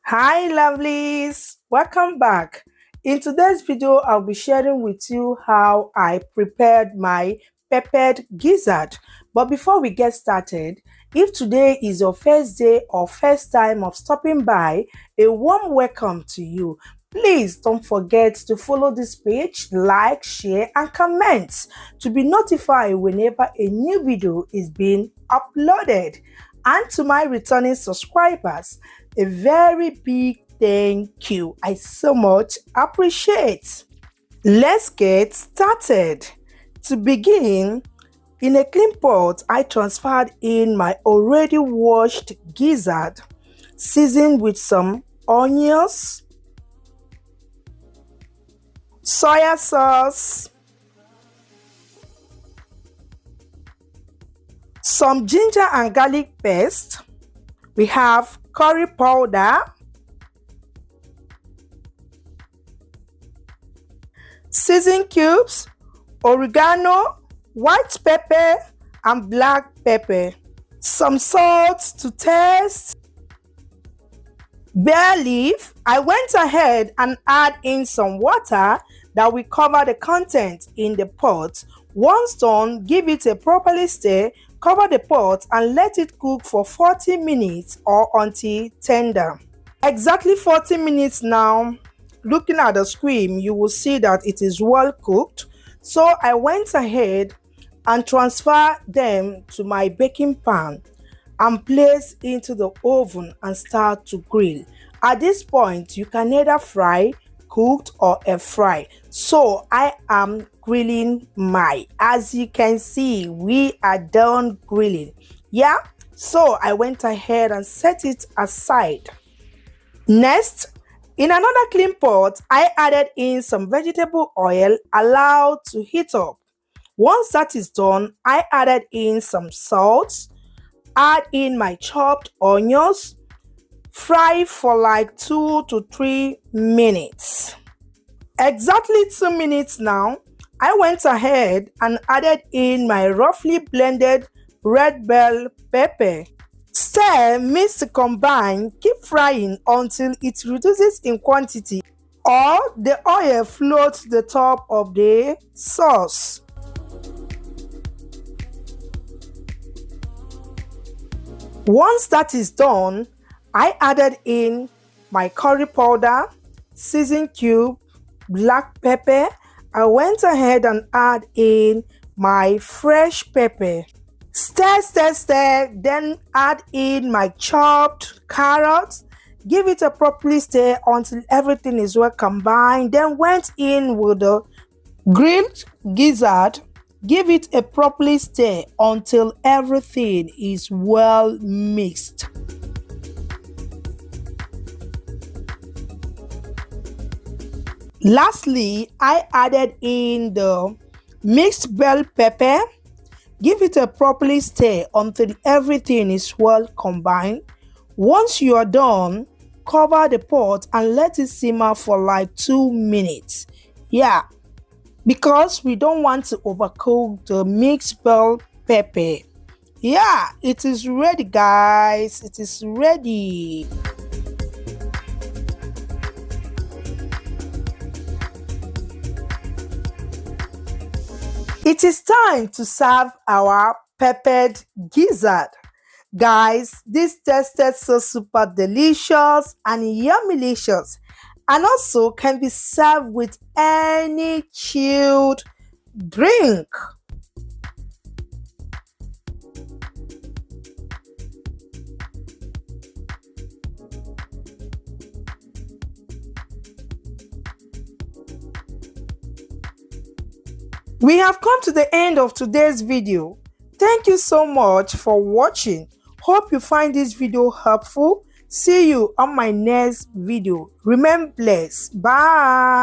Hi lovelies, welcome back. In today's video I'll be sharing with you how I prepared my peppered gizzard. But before we get started, if today is your first day or first time of stopping by, a warm welcome to you. Please don't forget to follow this page, like, share and comment to be notified whenever a new video is being uploaded. And to my returning subscribers, a very big thank you. I so much appreciate. Let's get started. To begin, in a clean pot, I transferred in my already washed gizzard, seasoned with some onions, soya sauce, some ginger and garlic paste. We have curry powder, seasoning cubes, oregano, white pepper and black pepper, some salt to taste, bay leaf. I went ahead and add in some water that will cover the content in the pot. Once done, give it a properly stir. Cover the pot and let it cook for 40 minutes or until tender. Exactly 40 minutes now. Looking at the screen, you will see that it is well cooked. So I went ahead and transferred them to my baking pan and place into the oven and start to grill. At this point, you can either fry, cooked or air fry. So I am grilling my, as you can see, we are done grilling. Yeah, so I went ahead and set it aside. Next, in another clean pot, I added in some vegetable oil, allowed to heat up. Once that is done, I added in some salt, add in my chopped onions, fry for like 2 to 3 minutes. Exactly 2 minutes now, I went ahead and added in my roughly blended red bell pepper. Stir, mix to combine, keep frying until it reduces in quantity or the oil floats to the top of the sauce. Once that is done, I added in my curry powder, seasoning cube, black pepper. I went ahead and add in my fresh pepper. Stir, stir, stir, then add in my chopped carrots. Give it a properly stir until everything is well combined. Then went in with the grilled gizzard. Give it a properly stir until everything is well mixed. Lastly, I added in the mixed bell pepper. Give it a properly stir until everything is well combined. Once you are done, cover the pot and let it simmer for like 2 minutes. Yeah, because we don't want to overcook the mixed bell pepper. Yeah, it is ready, guys. It is ready. It is time to serve our peppered gizzard. Guys, this tasted so super delicious and yummylicious, and also can be served with any chilled drink. We have come to the end of today's video. Thank you so much for watching. Hope you find this video helpful. See you on my next video. Remain blessed. Bye.